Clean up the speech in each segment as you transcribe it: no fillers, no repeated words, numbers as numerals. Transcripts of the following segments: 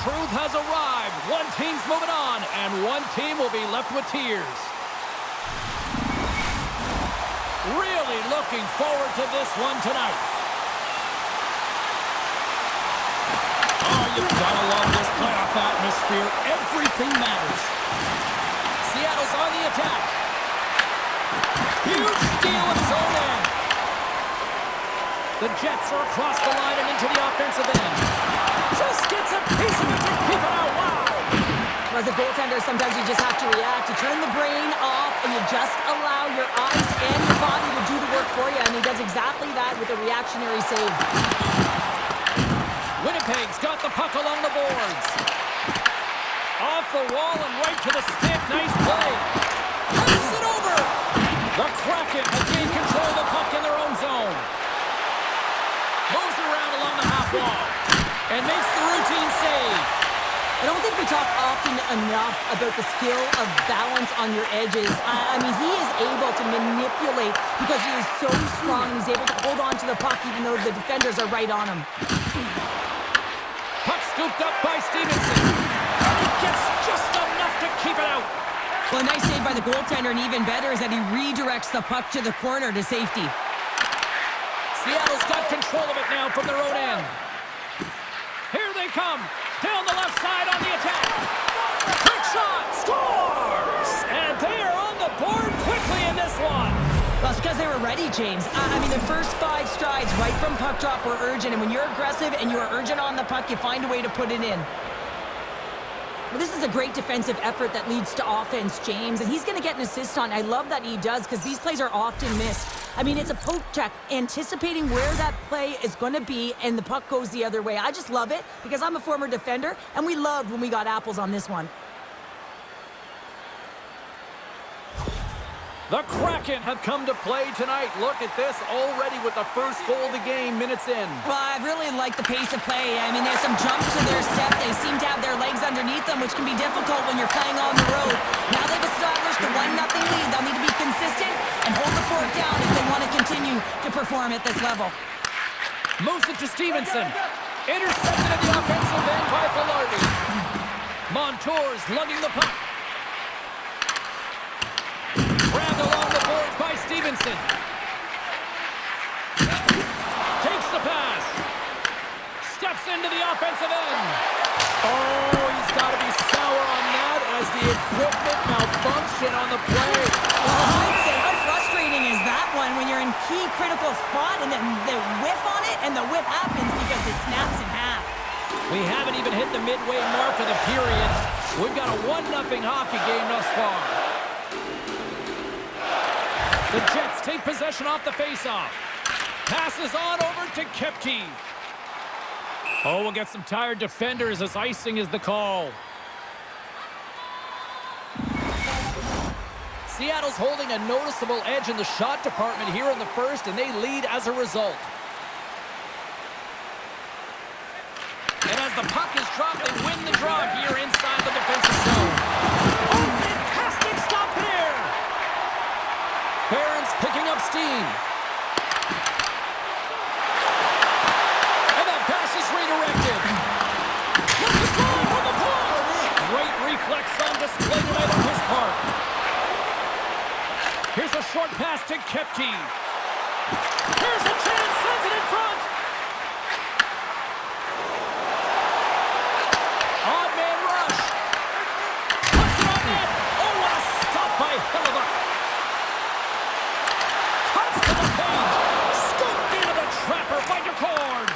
truth has arrived. One team's moving on, and one team will be left with tears. Really looking forward to this one tonight. Oh, you've got to love this playoff atmosphere. Everything matters. Seattle's on the attack. Huge steal at his own end. The Jets are across the line and into the offensive end. Just gets a piece of it to keep it out. Wow! As a goaltender, sometimes you just have to react. You turn the brain off and you just allow your eyes and your body to do the work for you. And he does exactly that with a reactionary save. Winnipeg's got the puck along the boards. Off the wall and right to the stick. Nice play. Passes it over. The Kraken have gained control of the puck in their own zone. Moves it around along the half wall and makes the routine save. I don't think we talk often enough about the skill of balance on your edges. I mean, he is able to manipulate because he is so strong. He's able to hold on to the puck even though the defenders are right on him. Puck scooped up by Stevenson. And he gets just enough to keep it out. Well, a nice save by the goaltender, and even better is that he redirects the puck to the corner to safety. Seattle's got control of it now from their own end. Here they come. Down the left side on the attack. Quick shot. Scores! And they are on the board quickly in this one. Well, it's because they were ready, James. I mean, the first 5 strides right from puck drop were urgent, and when you're aggressive and you are urgent on the puck, you find a way to put it in. Well, this is a great defensive effort that leads to offense, James, and he's going to get an assist on. I love that he does because these plays are often missed. I mean, it's a poke check, anticipating where that play is going to be, and the puck goes the other way. I just love it because I'm a former defender, and we loved when we got apples on this one. The Kraken have come to play tonight. Look at this already with the first goal of the game, minutes in. Well, I really like the pace of play. I mean, there's some jumps to their step. They seem to have their legs underneath them, which can be difficult when you're playing on the road. Now they've established a 1-0 lead. They'll need to be consistent and hold the fort down if they want to continue to perform at this level. Moves it to Stevenson. Intercepted at the offensive end by Velarde. Montour's lugging the puck. Grabbed along the boards by Stevenson. Takes the pass. Steps into the offensive end. Oh, he's got to be sour on that as the equipment malfunction on the play. Well, I'd say, how frustrating is that one when you're in key critical spot and then they whiff on it and the whiff happens because it snaps in half. We haven't even hit the midway mark of the period. We've got a 1-0 hockey game thus far. The Jets take possession off the faceoff. Passes on over to Kepke. Oh, we'll get some tired defenders as icing is the call. Seattle's holding a noticeable edge in the shot department here in the first, and they lead as a result. And as the puck is dropped, they win the draw here inside the defensive zone. Oh, fantastic stop here! Barron's picking up steam. And that pass is redirected. What's he going for the point? Great reflex on display tonight on his part. Here's a short pass to Kepke. Here's a chance, sends it in front. Odd man rush. Puts it on net. Oh, what a stop by Hellebuck. Cuts to the paint. Scooped into the trapper by Decord.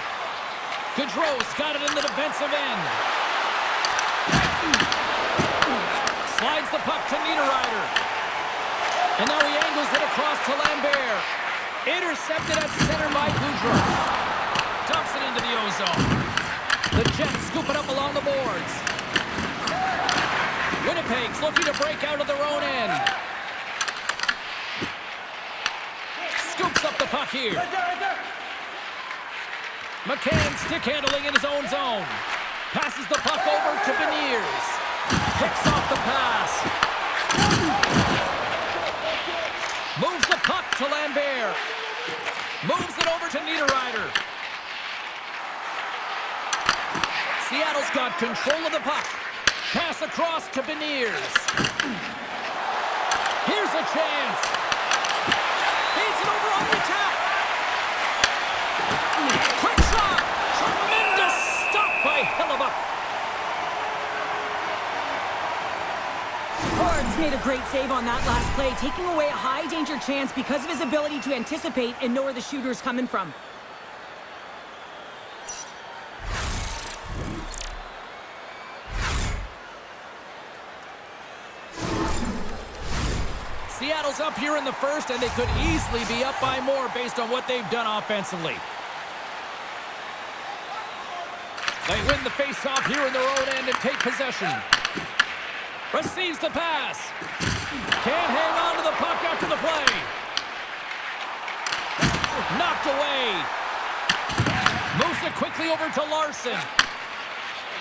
Gaudreau's got it in the defensive end. Slides the puck to Niederreiter. And now he angles it across to Lambert. Intercepted at center by Gaudreau. Dumps it into the ozone. The Jets scoop it up along the boards. Winnipeg's looking to break out of their own end. Scoops up the puck here. McCann stick handling in his own zone. Passes the puck over to Beniers. Picks off the pass. Moves the puck to Lambert. Moves it over to Niederreiter. Seattle's Seattle's got control of the puck. Pass across to Beniers. Here's a chance. Feeds it over on the attack. Quick shot. Tremendous stop by Hellebuck. Horns made a great save on that last play, taking away a high-danger chance because of his ability to anticipate and know where the shooter's coming from. Seattle's up here in the first, and they could easily be up by more based on what they've done offensively. They win the face-off here in their own end and take possession. Receives the pass. Can't hang on to the puck after the play. Knocked away. Moves it quickly over to Larson.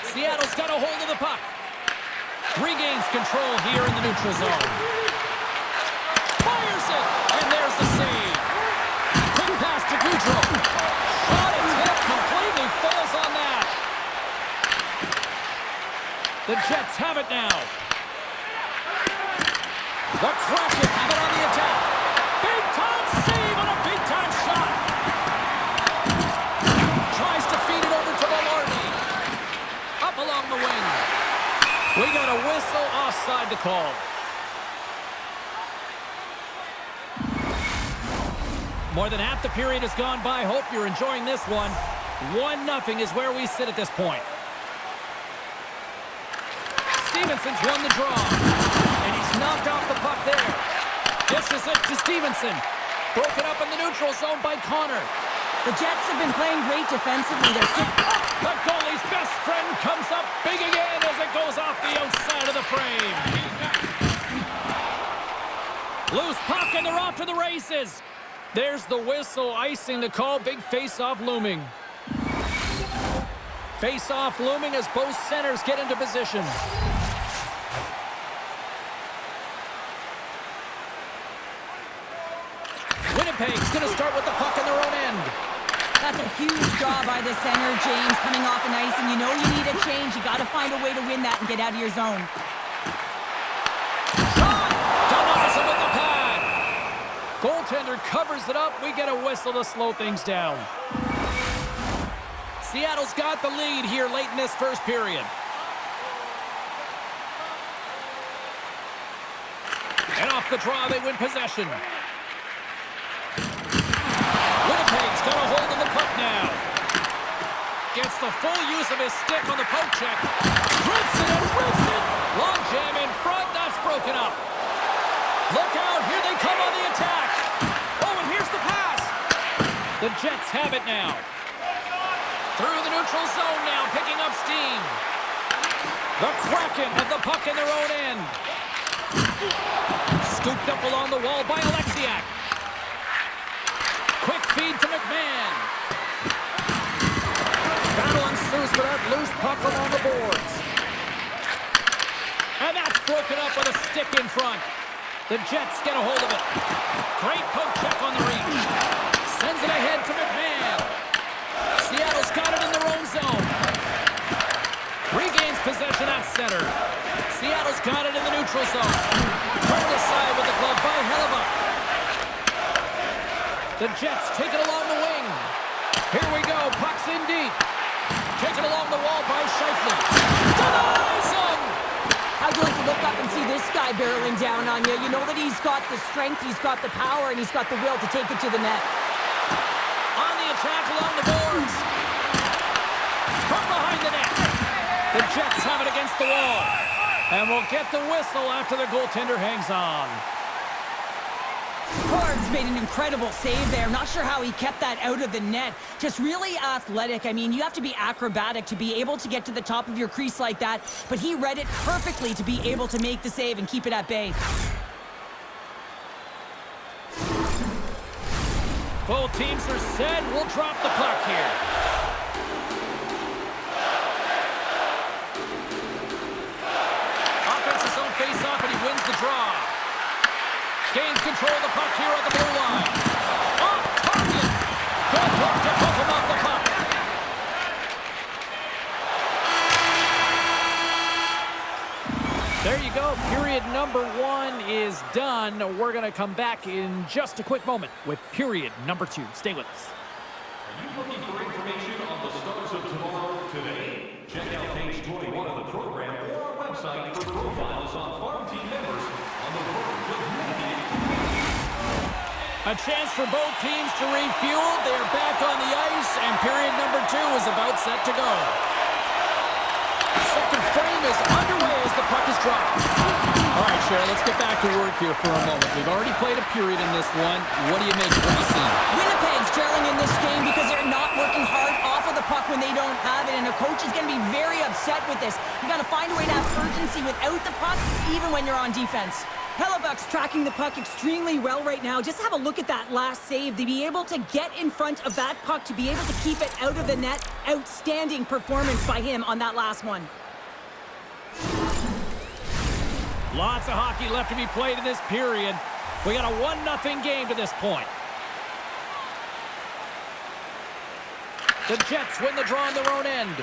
Seattle's got a hold of the puck. Regains control here in the neutral zone. Fires it, and there's the save. Quick pass to Goudreau. Shot attempt completely falls on that. The Jets have it now. The Kraken have it on the attack. Big-time save on a big-time shot. Tries to feed it over to Velarde. Up along the wing. We got a whistle offside to call. More than half the period has gone by. Hope you're enjoying this one. 1-0 is where we sit at this point. Stevenson's won the draw. And he's knocked off the puck there. Dishes it to Stevenson. Broken up in the neutral zone by Connor. The Jets have been playing great defensively. The goalie's best friend comes up big again as it goes off the outside of the frame. Loose puck, and they're off to the races. There's the whistle, icing the call. Big face-off looming. Face-off looming as both centers get into position. Winnipeg's going to start with the puck in their own end. That's a huge draw by the center, James, coming off an ice, and you know you need a change. You got to find a way to win that and get out of your zone. Shot! Denies him with the pad. Goaltender covers it up. We get a whistle to slow things down. Seattle's got the lead here late in this first period. And off the draw, they win possession. Winnipeg's got a hold of the puck now. Gets the full use of his stick on the poke check. Rips it and rips it. Long jam in front. That's broken up. Look out. Here they come on the attack. Oh, and here's the pass. The Jets have it now. Through the neutral zone now, picking up steam. The Kraken have the puck in their own end. Scooped up along the wall by Alexiak. Quick feed to McMahon. Battle ensues for that loose puck along the boards. And that's broken up with a stick in front. The Jets get a hold of it. Great poke check on the reach. Sends it ahead to McMahon. Seattle's got it in their own zone. Regains possession at center. Seattle's got it in the neutral zone. Turned aside with the glove by Hellebuck. The Jets take it along the wing. Here we go. Puck's in deep. Taken along the wall by Scheifele. Denies him! How'd you like to look up and see this guy barreling down on you? You know that he's got the strength, he's got the power, and he's got the will to take it to the net. On the attack along the boards. From behind the net. The Jets have it against the wall. And we'll get the whistle after the goaltender hangs on. Horns made an incredible save there. Not sure how he kept that out of the net. Just really athletic. I mean, you have to be acrobatic to be able to get to the top of your crease like that. But he read it perfectly to be able to make the save and keep it at bay. Both teams are set. We'll drop the puck here. Offensive zone face-off, and he wins the draw. Gains control of the puck here on the blue line. Off target. Good hook to poke him off the puck. There you go. Period number 1 is done. We're going to come back in just a quick moment with period number 2. Stay with us. Are you looking for information on the stars of tomorrow today? Check out page 21 of the program or our website for profiles on farm team members on the verge of making it. A chance for both teams to refuel. They're back on the ice, and period number 2 is about set to go. Second frame is underway as the puck is dropped. All right, Cheryl, let's get back to work here for a moment. We've already played a period in this one. What do you make? What do you see? Winnipeg's trailing in this game because they're not working hard off of the puck when they don't have it, and a coach is going to be very upset with this. You got to find a way to have urgency without the puck, even when you're on defense. Hellebuck's tracking the puck extremely well right now. Just have a look at that last save. To be able to get in front of that puck, to be able to keep it out of the net, outstanding performance by him on that last one. Lots of hockey left to be played in this period. We got a 1-0 game to this point. The Jets win the draw on their own end.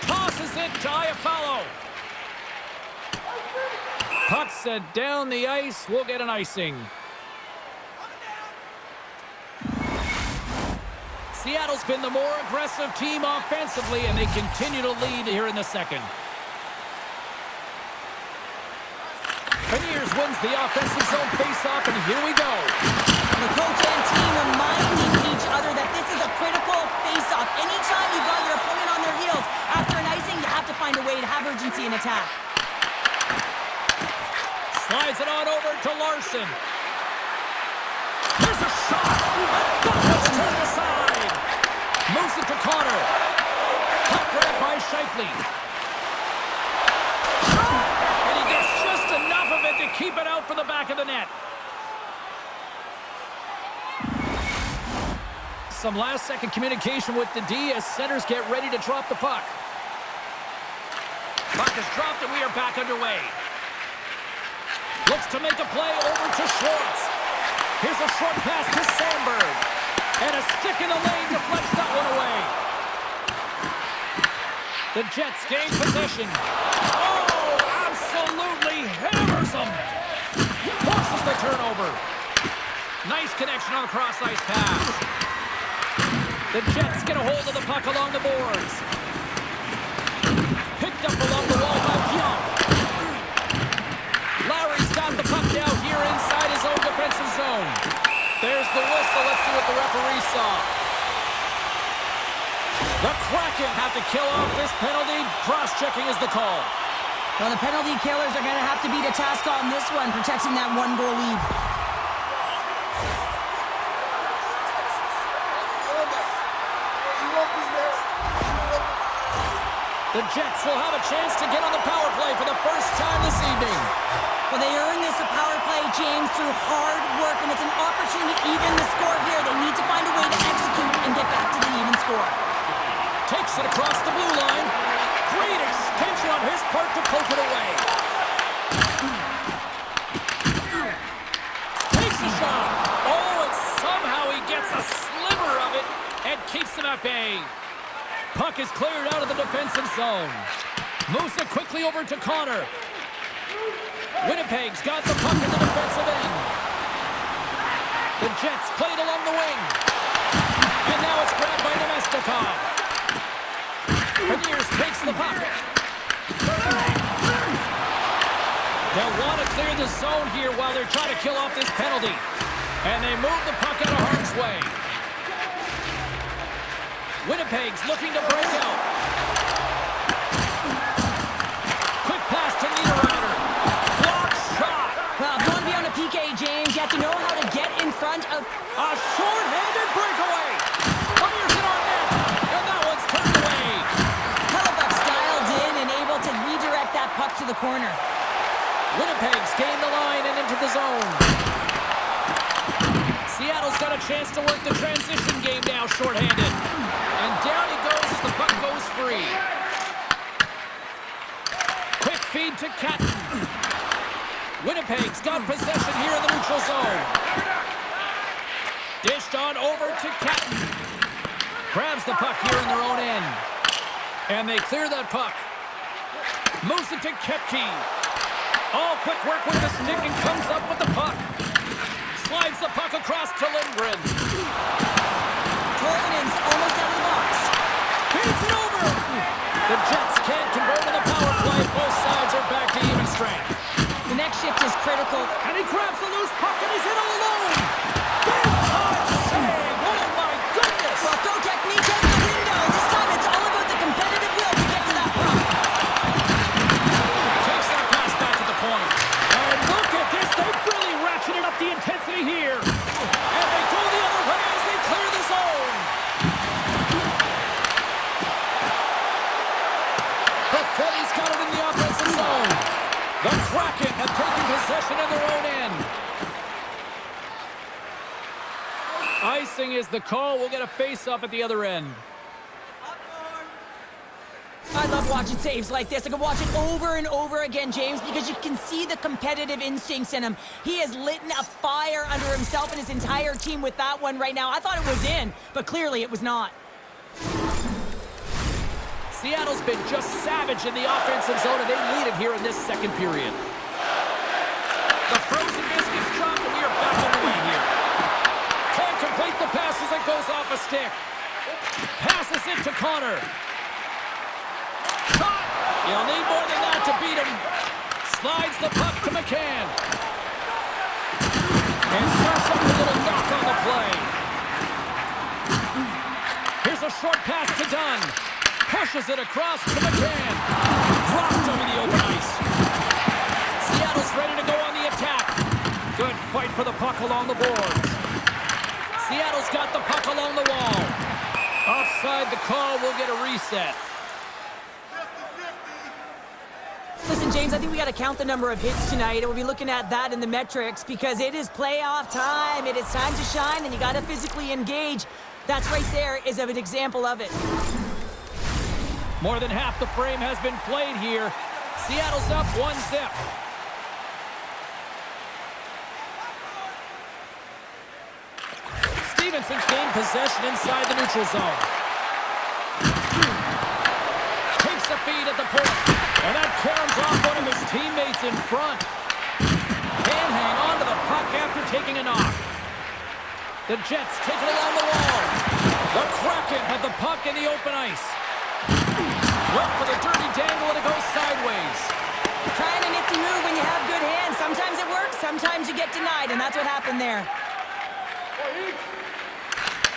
Tosses it to Iafallo. Puck set down the ice. We'll get an icing. Seattle's been the more aggressive team offensively, and they continue to lead here in the second. Beniers wins the offensive zone faceoff, and here we go. The coach and team reminding each other that this is a critical faceoff. Anytime you've got your opponent on their heels after an icing, you have to find a way to have urgency in attack. Slides it on over to Larson. There's a shot. Buckets turned aside. Moves it to Connor. Puck grabbed by Scheifele. And he gets just enough of it to keep it out for the back of the net. Some last-second communication with the D as centers get ready to drop the puck. Puck is dropped and we are back underway. Looks to make a play over to Schwartz. Here's a short pass to Sandberg. And a stick in the lane deflects that one away. The Jets gain possession. Oh, absolutely hammers them. Forces the turnover. Nice connection on a cross-ice pass. The Jets get a hold of the puck along the boards. Picked up along the wall by Pionk. Lowry's got the puck down here inside his own defensive zone. There's the whistle. Let's see what the referee saw. The Kraken have to kill off this penalty. Cross-checking is the call. Well, the penalty killers are going to have to beat a task on this one, protecting that 1-goal lead. The Jets will have a chance to get on the power play for the first time this evening. Well, they earned this a power play, James, through hard work, and it's an opportunity to even the score here. They need to find a way to execute and get back to the even score. Takes it across the blue line. Great extension on his part to poke it away. Takes a shot. Oh, and somehow he gets a sliver of it and keeps it at bay. Puck is cleared out of the defensive zone. Moves it quickly over to Connor. Winnipeg's got the puck in the defensive end. The Jets play it along the wing. And now it's grabbed by Nemestikov. Beniers takes the puck. They'll want to clear the zone here while they're trying to kill off this penalty. And they move the puck out of harm's way. Winnipeg's looking to break out. Quick pass to Niederreiter. Block shot. Well, if you want to be on a PK, James, you have to know how to get in front of... A short-handed breakaway. Fires it on net. And that one's turned away. Hellebuck's dialed in and able to redirect that puck to the corner. Winnipeg's gained the line and into the zone. Seattle's got a chance to work the transition game now short-handed. And down he goes as the puck goes free. Quick feed to Catton. Winnipeg's got possession here in the neutral zone. Dished on over to Catton. Grabs the puck here in their own end. And they clear that puck. Moves it to Kepke. All quick work with the stick and comes up with the puck. Slides the puck across to Lindgren. Koivinen's almost out of the box. Feeds it over. The Jets can't convert on the power play. Both sides are back to even strength. The next shift is critical. And he grabs the loose puck and he's in all alone. Big time save. Oh my goodness. Well, throw technique out the window. This time it's all about the competitive will to get to that puck. Takes that pass back to the point. And look at this. They've really ratcheted up the intensity here. And they go the other way as they clear the zone. The Phillies got it in the offensive zone. The Kraken have taken possession of their own end. Icing is the call. We'll get a face-off at the other end. I love watching saves like this. I can watch it over and over again, James, because you can see the competitive instincts in him. He has lit a fire under himself and his entire team with that one right now. I thought it was in, but clearly it was not. Seattle's been just savage in the offensive zone, and they lead it here in this second period. The frozen biscuits drop, and we are back on the way here. Can't complete the pass as it goes off a stick. Passes it to Connor. Shot! You'll need more than that to beat him. Slides the puck to McCann. And serves up a little knock on the play. Here's a short pass to Dunn. Pushes it across to McCann. Dropped him in the open ice. Seattle's ready to go on the attack. Good fight for the puck along the boards. Seattle's got the puck along the wall. Offside the call. We'll get a reset. Listen, James, I think we got to count the number of hits tonight, and we'll be looking at that in the metrics because it is playoff time. It is time to shine, and you got to physically engage. That's right there is an example of it. More than half the frame has been played here. Seattle's up 1-0. Stevenson's gained possession inside the neutral zone. Takes the feed at the point. And that caroms off one of his teammates in front. Can't hang on to the puck after taking a knock. The Jets take it along the wall. The Kraken have the puck in the open ice. Went for the dirty dangle and it goes sideways. Trying a nifty move when you have good hands. Sometimes it works, sometimes you get denied, and that's what happened there.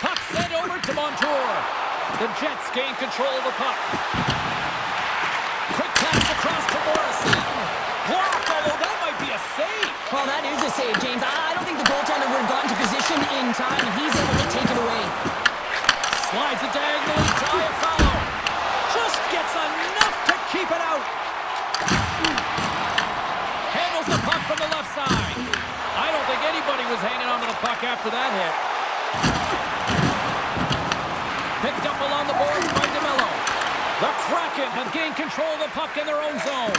Puck sent over to Montour. The Jets gain control of the puck. Quick pass across to Morrissey. Blocked, although that might be a save. Well, that is a save, James. I don't think the goaltender would have gotten to position in time, and he's able to take it away. Slides it diagonally to Iafallo. Just gets enough to keep it out. Handles the puck from the left side. I don't think anybody was hanging on to the puck after that hit. Picked up along the boards by DeMello. The Kraken have gained control of the puck in their own zone.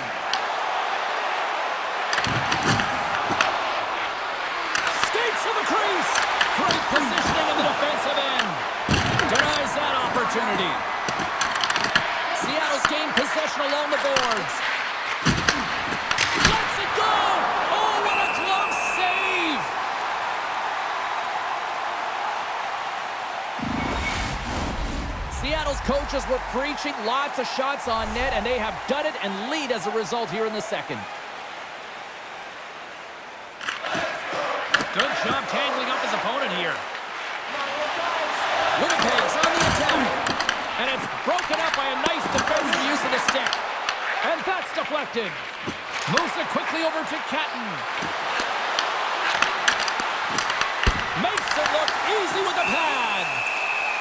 Skates to the crease. Great positioning in the defensive end. Denies that opportunity. Seattle's gained possession along the boards. Lets it go! Oh, what a glove save! Seattle's coaches were preaching lots of shots on net, and they have done it and lead as a result here in the second. Good job tangling up his opponent here. Winnipeg's on the attack. And it's broken up by a nice defensive use of the stick. And that's deflected. Moves it quickly over to Catton. Makes it look easy with the pad.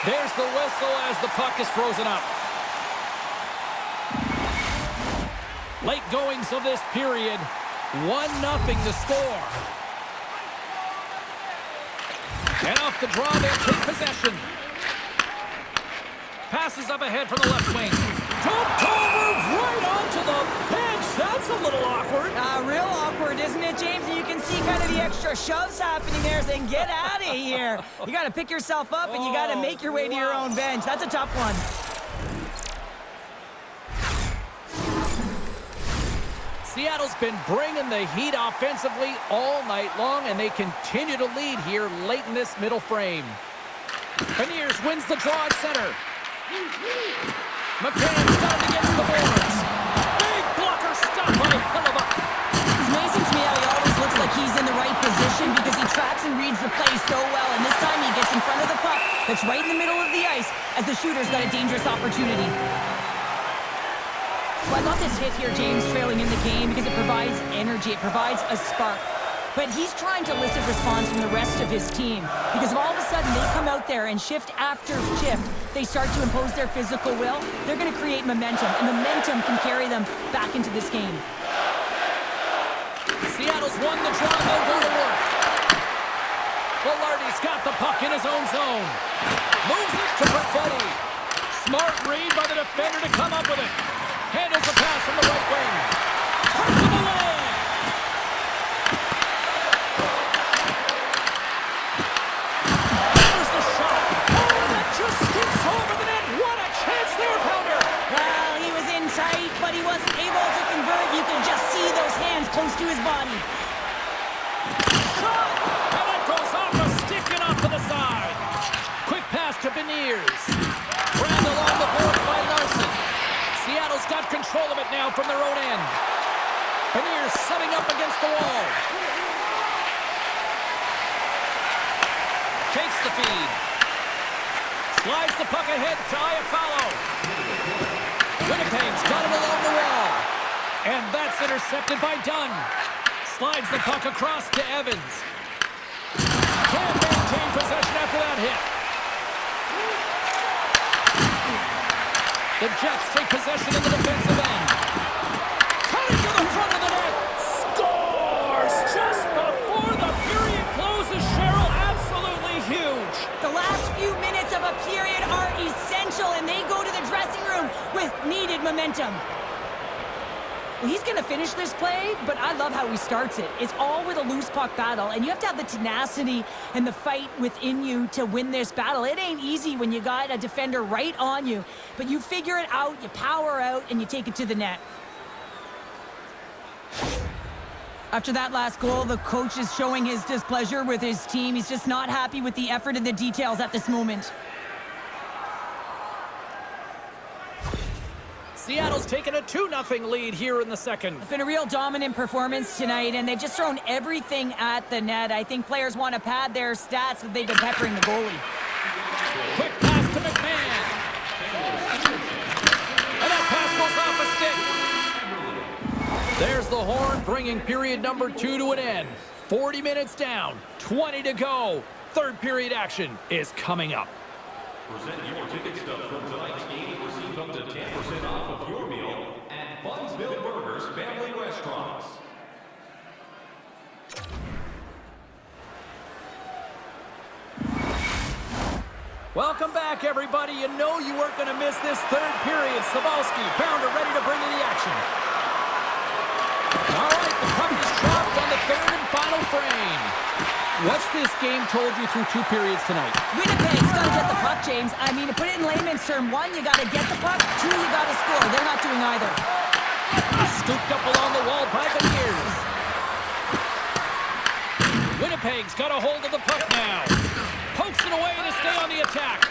There's the whistle as the puck is frozen up. Late goings of this period. 1-0 the score. And off the draw, they'll take possession. Passes up ahead from the left wing. Dumped over right onto the bench. That's a little awkward. Real awkward, isn't it, James? And you can see kind of the extra shoves happening there saying, get out of here. You got to pick yourself up and you got to make your way to your own bench. That's a tough one. Seattle's been bringing the heat offensively all night long, and they continue to lead here late in this middle frame. Beniers wins the draw at center. McCann's got it against the boards. Big blocker stop by Hellebuyck. It's amazing to me how he always looks like he's in the right position because he tracks and reads the play so well, and this time he gets in front of the puck that's right in the middle of the ice as the shooter's got a dangerous opportunity. So I love this hit here, James, trailing in the game because it provides energy, it provides a spark. But he's trying to elicit response from the rest of his team because if all of a sudden they come out there and shift after shift, they start to impose their physical will, they're going to create momentum, and momentum can carry them back into this game. Seattle's won the draw, they'll go to work. Velarde's got the puck in his own zone. Moves it to Perfetti. Smart read by the defender to come up with it. Handles the pass from the right wing. Turns it away. There's the shot. Oh, that just skips over the net. What a chance there, Pounder. Well, he was in tight, but he wasn't able to convert. You can just see those hands close to his body. Shot. And that goes off a stick and off to the side. Quick pass to Beniers. Ran along the board by Larson. Seattle's got control of it now from their own end. Beniers setting up against the wall. Takes the feed. Slides the puck ahead to Iafallo. Winnipeg's got it along the wall. And that's intercepted by Dunn. Slides the puck across to Evans. Can't maintain possession after that hit. The Jets take possession in the defensive end. Cutting to the front of the net. Scores just before the period closes, Cheryl. Absolutely huge. The last few minutes of a period are essential, and they go to the dressing room with needed momentum. Well, he's going to finish this play, but I love how he starts it. It's all with a loose puck battle, and you have to have the tenacity and the fight within you to win this battle. It ain't easy when you got a defender right on you, but you figure it out, you power out, and you take it to the net. After that last goal, the coach is showing his displeasure with his team. He's just not happy with the effort and the details at this moment. Seattle's taken a 2-0 lead here in the second. It's been a real dominant performance tonight, and they've just thrown everything at the net. I think players want to pad their stats, but they've been peppering the goalie. Quick pass to McMahon. And that pass goes off a stick. There's the horn, bringing period number 2 to an end. 40 minutes down, 20 to go. Third period action is coming up. Present your ticket stub from tonight's game and receive up to 10% off of your meal at Bunsville Burgers Family Restaurants. Welcome back, everybody. You know you weren't going to miss this third period. Sabalski, Pounder ready to bring you the action. All right, the puck is dropped on the third and final frame. What's this game told you through 2 periods tonight? Winnipeg's got to get the puck, James. I mean, to put it in layman's term, 1, you got to get the puck. 2, you got to score. They're not doing either. Scooped up along the wall by Beniers. Winnipeg's got a hold of the puck now. Pokes it away to stay on the attack.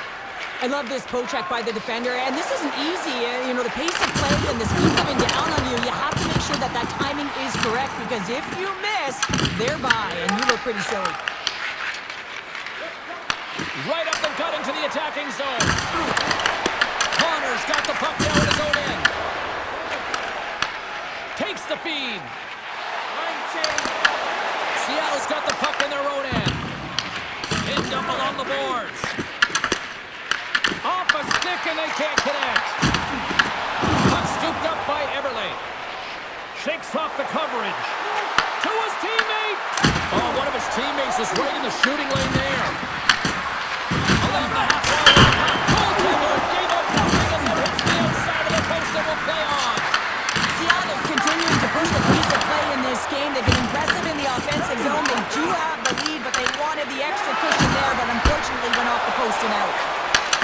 I love this poke check by the defender, and this isn't easy. You know, the pace of play and the speed coming down on you, you have to make sure that that timing is correct, because if you miss, they're by, and you look pretty silly. Right up the gut into the attacking zone. Connor's got the puck down at his own end. Takes the feed. Seattle's got the puck in their own end. Pinned up along the boards. Off a stick and they can't connect. Puck scooped up by Everly. Shakes off the coverage. To his teammate. Oh, one of his teammates is right in the shooting lane there. Along the half wall. Goaltender gave up nothing as it hits the outside of the post and will play on. Seattle's continuing to push the pace of play in this game. They've been impressive in the offensive zone. They do have the lead, but they wanted the extra cushion there, but unfortunately went off the post and out.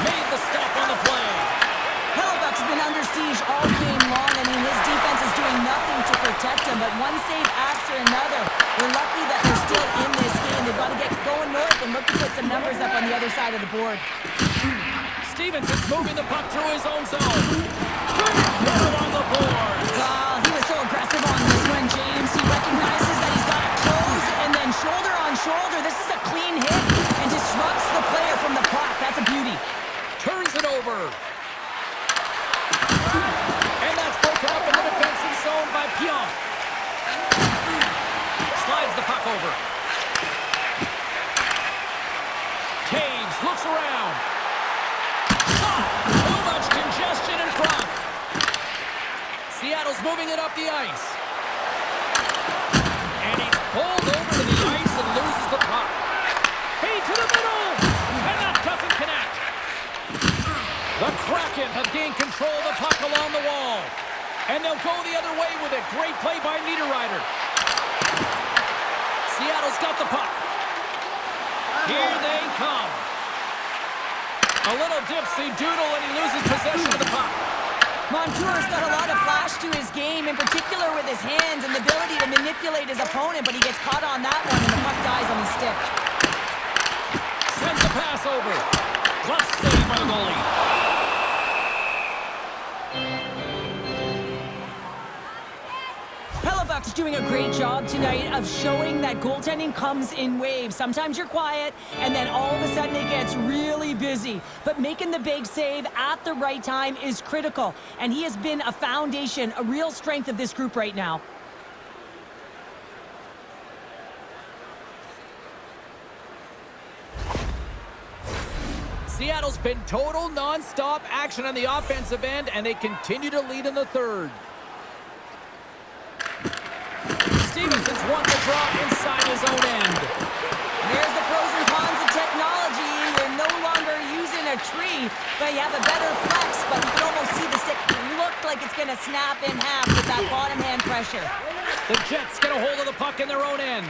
Made the stop on the play. Hellebuyck's been under siege all game long. I mean, his defense is doing nothing to protect him. them, but one save after another. We're lucky that they're still in this game. They've got to get going north and look to put some numbers up on the other side of the board. Stevenson's moving the puck through his own zone. Put it on the board. He was so aggressive on this one, James. He recognizes that he's got to close and then shoulder on shoulder. This is a clean hit and disrupts the player from the puck. That's a beauty. Turns it over. And that's broken up in the defensive zone by Pionk. Slides the puck over. Taves looks around. Too much congestion in front. Seattle's moving it up the ice. And he's pulled over to the ice and loses the puck. Feed to the middle. And that doesn't connect. The Kraken have gained control of the puck along the wall. And they'll go the other way with it. Great play by Niederreiter. Seattle's got the puck. Here they come. A little dipsy doodle and he loses possession of the puck. Montour's got a lot of flash to his game, in particular with his hands and the ability to manipulate his opponent, but he gets caught on that one and the puck dies on his stick. Sends the pass over. Glove save by the goalie. Buck's doing a great job tonight of showing that goaltending comes in waves. Sometimes you're quiet, and then all of a sudden it gets really busy. But making the big save at the right time is critical, and he has been a foundation, a real strength of this group right now. Seattle's been total non-stop action on the offensive end, and they continue to lead in the third. Stevenson's won the draw inside his own end. There's the pros and cons of technology. We're no longer using a tree, but you have a better flex, but you can almost see the stick look like it's going to snap in half with that bottom hand pressure. The Jets get a hold of the puck in their own end.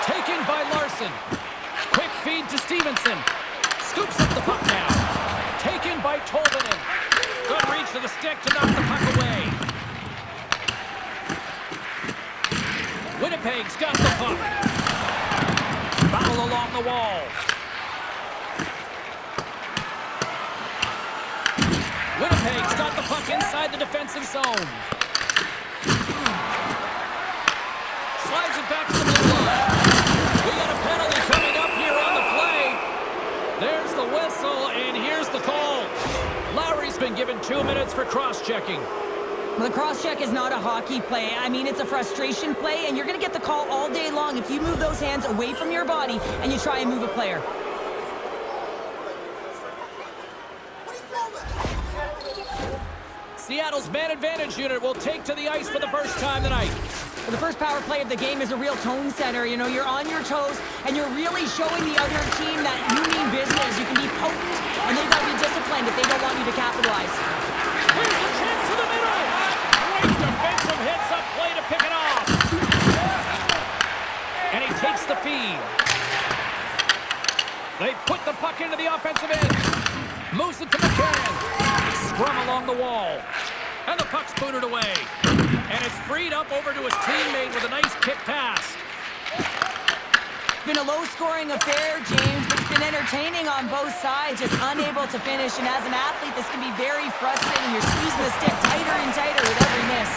Taken by Larson. Quick feed to Stevenson. Scoops up the puck now. Taken by Tolvanen. Good reach to the stick to knock the puck away. Winnipeg's got the puck. Battle along the wall. Winnipeg's got the puck inside the defensive zone. Slides it back to the blue line. We got a penalty coming up here on the play. There's the whistle, and here's the call. Lowry's been given 2 minutes for cross-checking. Well, the cross-check is not a hockey play. I mean, it's a frustration play, and you're going to get the call all day long if you move those hands away from your body and you try and move a player. Seattle's man advantage unit will take to the ice for the first time tonight. Well, the first power play of the game is a real tone setter. You know, you're on your toes, and you're really showing the other team that you mean business. You can be potent, and they've got to be disciplined if they don't want you to capitalize. Here's a chance to the middle. Great defensive hits up play to pick it off. And he takes the feed. They put the puck into the offensive end. Moves it to McCann. Scrum along the wall. And the puck's booted away. And it's freed up over to his teammate with a nice kick pass. It's been a low-scoring affair, James, but it's been entertaining on both sides, just unable to finish. And as an athlete, this can be very frustrating. You're squeezing the stick tighter and tighter with every miss.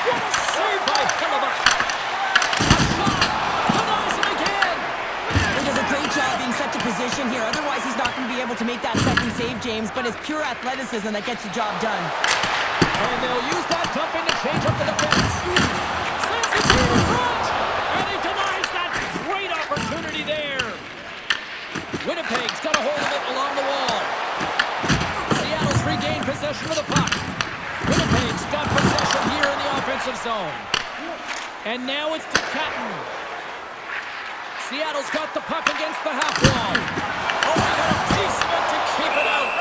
What a save by Hellebuck. A shot. Denies him again. He does a great job being set to position here. Otherwise, he's not going to be able to make that second save, James. But it's pure athleticism that gets the job done. And they'll use that dump in to change up the defense. Sends it to the front. And he denies that great opportunity there. Winnipeg's got a hold of it along the wall. Seattle's regained possession of the puck. Winnipeg's got possession here in the offensive zone. And now it's to Catton. Seattle's got the puck against the half wall. Oh, he got a piece of it to keep it out.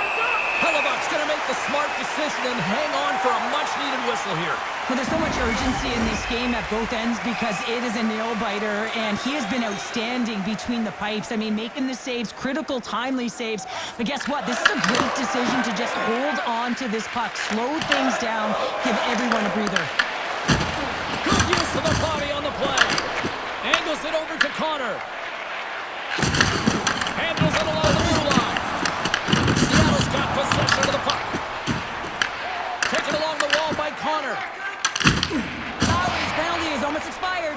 Hellebuck's going to make the smart decision and hang on for a much-needed whistle here. Well, there's so much urgency in this game at both ends because it is a nail-biter, and he has been outstanding between the pipes. I mean, making the saves, critical, timely saves. But guess what? This is a great decision to just hold on to this puck, slow things down, give everyone a breather. Good use of the body on the play. Angles it over to Connor. Handles it along the blue line. Seattle's got possession of the puck. Taken along the wall by Connor. His penalty is almost expired.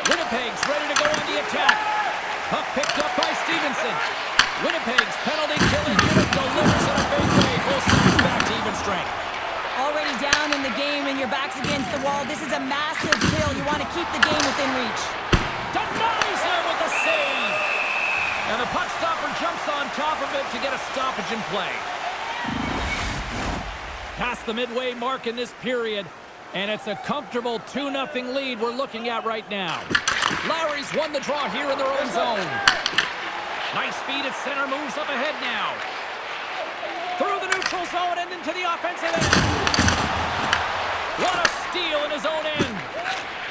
Winnipeg's ready to go on the attack. Puck picked up by Stevenson. Winnipeg's penalty-killing unit delivers in a big way. Both sides back to even strength. Already down in the game and your back's against the wall. This is a massive kill. You want to keep the game within reach. Denies him with the save. And the puck stopper jumps on top of it to get a stoppage in play. Past the midway mark in this period, and it's a comfortable 2-0 lead we're looking at right now. Lowry's won the draw here in their own zone. Nice feed at center, moves up ahead now. Through the neutral zone and into the offensive end. What a steal in his own end.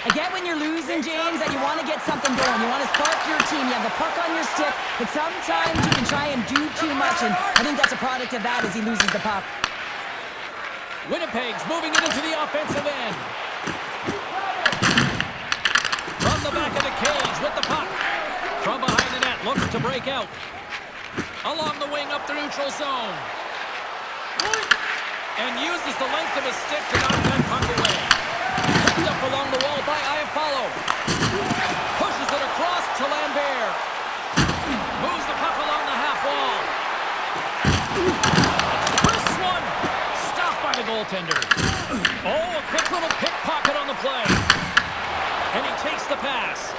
I get when you're losing, James, that you want to get something going. You want to spark your team. You have the puck on your stick, but sometimes you can try and do too much, and I think that's a product of that as he loses the puck. Winnipeg's moving it into the offensive end. From the back of the cage with the puck. From behind the net, looks to break out. Along the wing up the neutral zone. And uses the length of his stick to knock that puck away. Picked up along the wall by Iafallo. Pushes it across to Lambert. Moves the puck along the half wall. This one stopped by the goaltender. Oh, a quick little pickpocket on the play. And he takes the pass.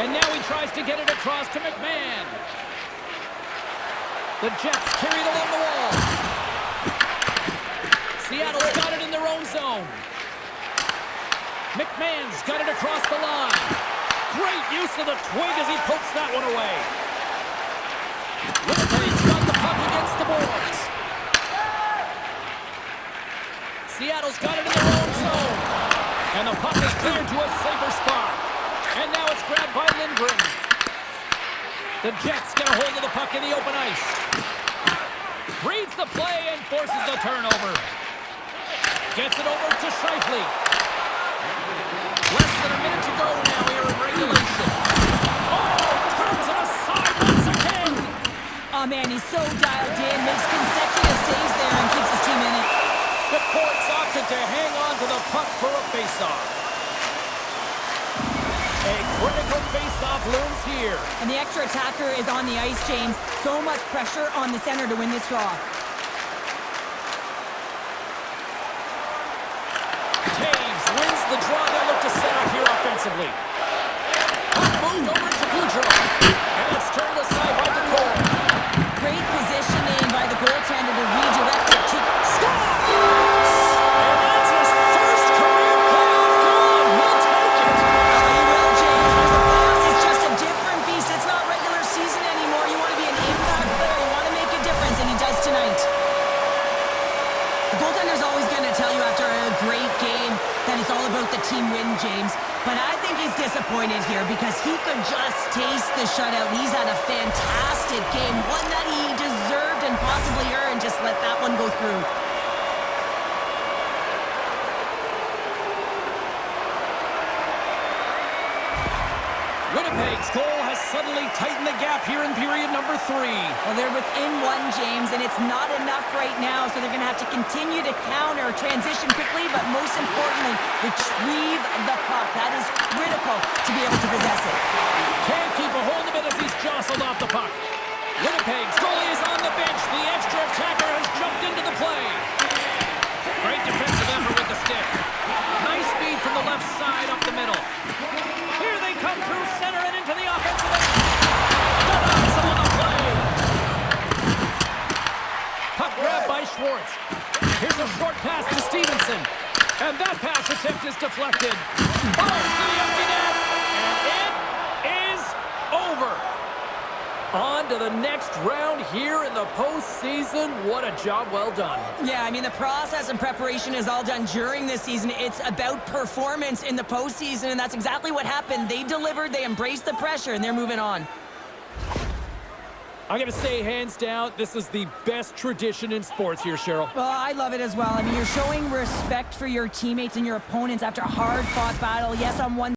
And now he tries to get it across to McMahon. The Jets carry it along the wall. Seattle's got it in their own zone. McMahon's got it across the line. Great use of the twig as he pokes that one away. Winnipeg's got the puck against the boards. Seattle's got it in their own zone. And the puck is cleared to a safer spot. And now it's grabbed by Lindgren. The Jets get a hold of the puck in the open ice. Reads the play and forces the turnover. Gets it over to Scheifele. Less than a minute to go now here in regulation. Oh, turns it aside once again. Oh, man, he's so dialed in. Makes consecutive saves there and keeps his team in it. The Ports opted to hang on to the puck for a faceoff. A critical faceoff looms here. And the extra attacker is on the ice, James. So much pressure on the center to win this draw. Taves wins the draw. They look to set up here offensively. Puck moved over to Goudreau. And it's turned aside by the goal. Great positioning by the goaltender to redirect it to... Scores! And that's his first career playoff goal, and he'll take it. He will, James. Because the playoffs is just a different beast. It's not regular season anymore. You want to be an impact player. You want to make a difference, and he does tonight. The goaltender's always going to tell you after a great game that it's all about the team win, James. But I think he's disappointed here because he could just taste the shutout. He's had a fantastic game, one that he deserved and possibly earned. Just let that one go through. Winnipeg's goal has suddenly tightened the gap here in period number 3. Well, they're within one, James, and it's not enough right now, so they're going to have to continue to counter, transition quickly, but most importantly, retrieve the puck. That is critical to be able to possess it. Can't keep a hold of it as he's jostled off the puck. Winnipeg's goalie is on the bench. The extra attacker has jumped into the play. Great defensive effort with the stick. Nice feed from the left side up the middle. Here they come through center and into the offensive end. Denies him on the play. Puck grabbed by Schwartz. Here's a short pass to Stevenson. And that pass attempt is deflected. Balls to the empty net. And it is over. On to the next round here in the postseason. What a job well done. Yeah, I mean, the process and preparation is all done during this season. It's about performance in the postseason, and that's exactly what happened. They delivered, they embraced the pressure, and they're moving on. I'm going to say hands down, this is the best tradition in sports here, Cheryl. Well, I love it as well. I mean, you're showing respect for your teammates and your opponents after a hard-fought battle. Yes, on one